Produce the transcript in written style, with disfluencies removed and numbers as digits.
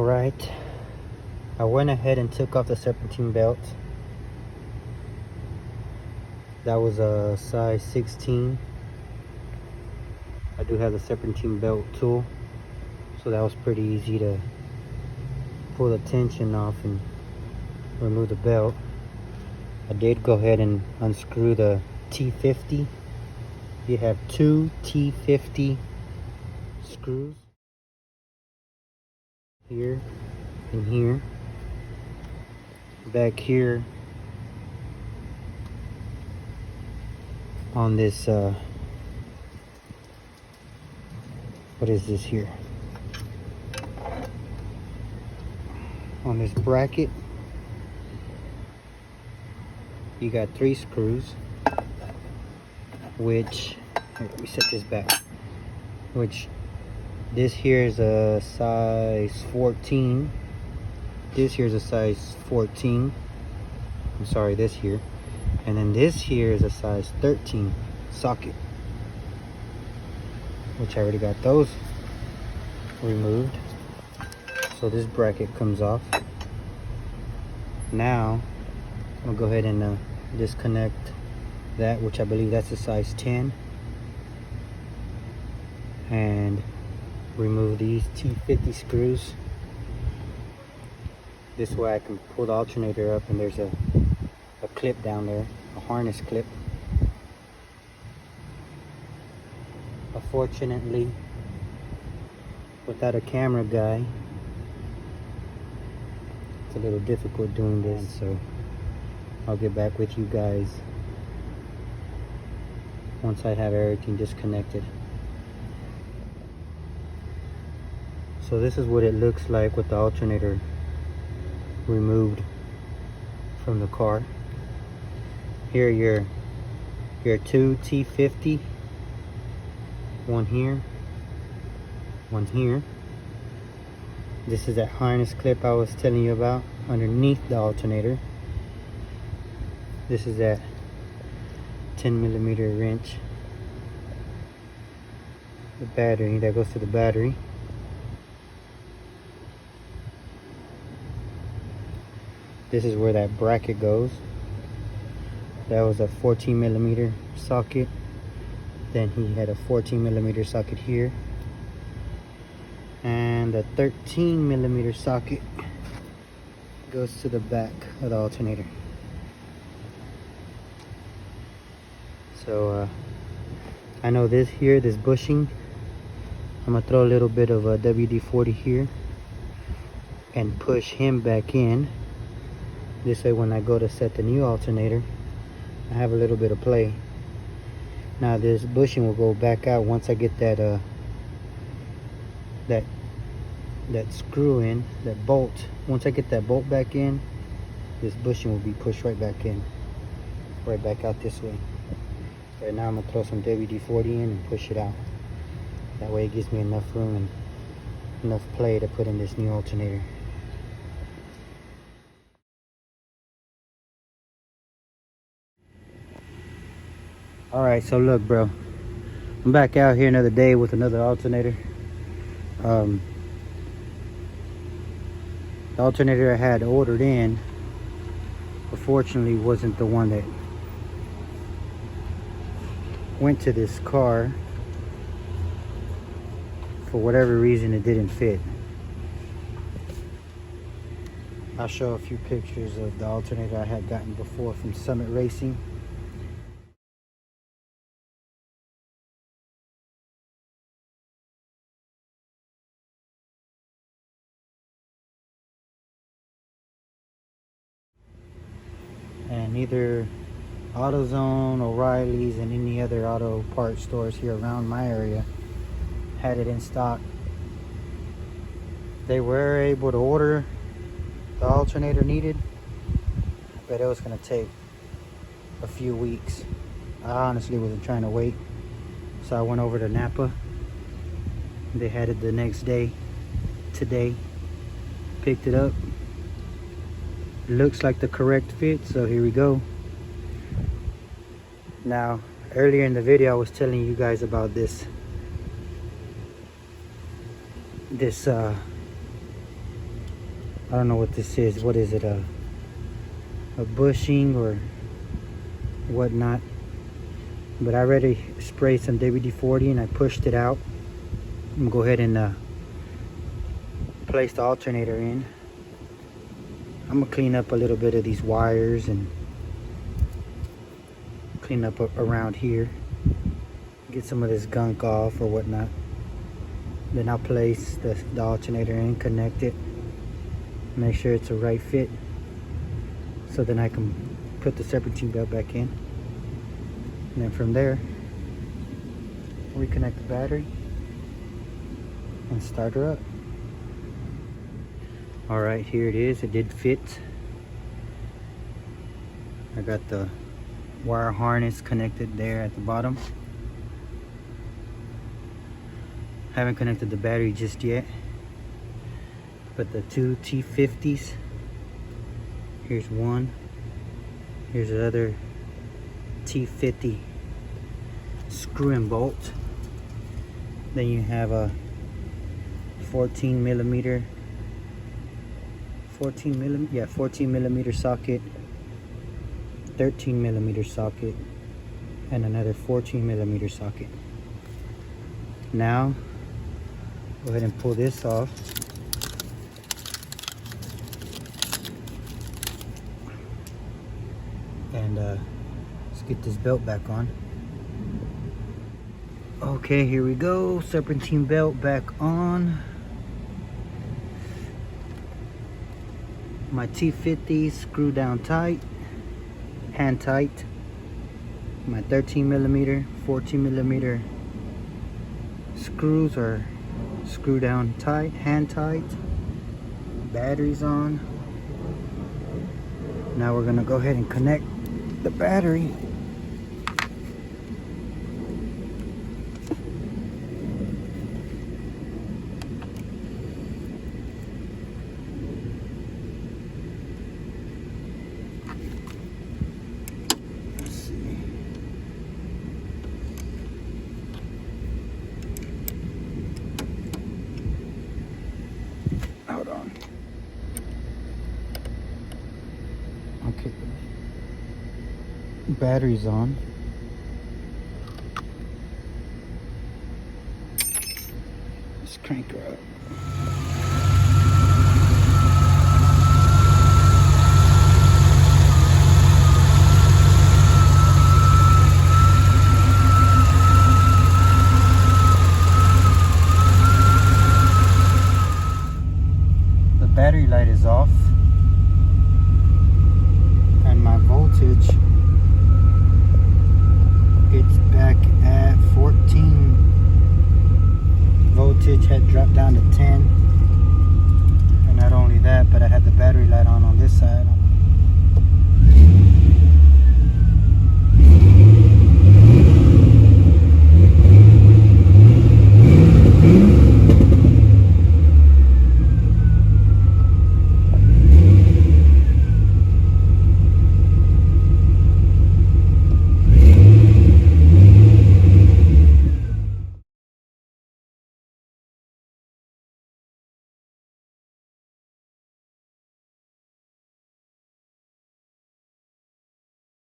Alright, I went ahead and took off the serpentine belt. That was a size 16. I do have the serpentine belt tool, so that was pretty easy to pull the tension off and remove the belt. I did go ahead and unscrew the T50. You have two T50 screws here and here. Back here on this what is this here? On this bracket, you got 3 screws, which, here, let me set this back, which this here is a size 14. This here is a size 14. I'm sorry, this here. And then this here is a size 13 socket, which I already got those removed. So this bracket comes off. Now I'm gonna go ahead and disconnect that, which I believe that's a size 10, and remove these T50 screws. This way I can pull the alternator up, and there's a clip down there, a harness clip. Unfortunately, without a camera guy, it's a little difficult doing this, so I'll get back with you guys once I have everything disconnected. So this is what it looks like with the alternator removed from the car. Here are your 2 T50, one here, one here. This is that harness clip I was telling you about underneath the alternator. This is that 10mm wrench. The battery that goes to the battery. This is where that bracket goes. That was a 14mm socket. Then he had a 14mm socket here, and a 13mm socket goes to the back of the alternator. So I know this here, this bushing, I'm gonna throw a little bit of a WD-40 here and push him back in. This way when I go to set the new alternator, I have a little bit of play. Now this bushing will go back out once I get that that screw in, that bolt. Once I get that bolt back in, this bushing will be pushed right back in, right back out this way. Right now I'm gonna throw some WD-40 in and push it out. That way it gives me enough room and enough play to put in this new alternator. Alright, so look, bro, I'm back out here another day with another alternator. The alternator I had ordered in, unfortunately, wasn't the one that went to this car. For whatever reason, it didn't fit. I'll show a few pictures of the alternator I had gotten before from Summit Racing. And either AutoZone, O'Reilly's, and any other auto parts stores here around my area had it in stock. They were able to order the alternator needed, but it was going to take a few weeks. I honestly wasn't trying to wait, so I went over to Napa. They had it the next day, today. Picked it up. Looks like the correct fit, so here we go. Now, earlier in the video I was telling you guys about this I don't know what this is. What is it? A bushing or whatnot. But I already sprayed some WD-40 and I pushed it out. I'm gonna go ahead and place the alternator in. I'm gonna clean up a little bit of these wires and clean up around here. Get some of this gunk off or whatnot. Then I'll place the alternator in, connect it, make sure it's a right fit. So then I can put the serpentine belt back in. And then from there, reconnect the battery and start her up. All right, here it is. It did fit. I got the wire harness connected there at the bottom. Haven't connected the battery just yet. But the two T50s, here's one, here's the other T50 screw and bolt. Then you have a 14 millimeter socket, 13 millimeter socket, and another 14 millimeter socket. Now go ahead and pull this off. And let's get this belt back on. Okay, here we go. Serpentine belt back on. My T50 screw down tight, hand tight. My 13 millimeter, 14 millimeter screws are screw down tight, hand tight. Battery's on. Now we're gonna go ahead and connect the battery. Let's see. Hold on. Okay. Battery's on. Let's crank her up. The battery light is off, and my voltage, it's back at 14. Voltage had dropped down to 10. And not only that, but I had the battery light on this side.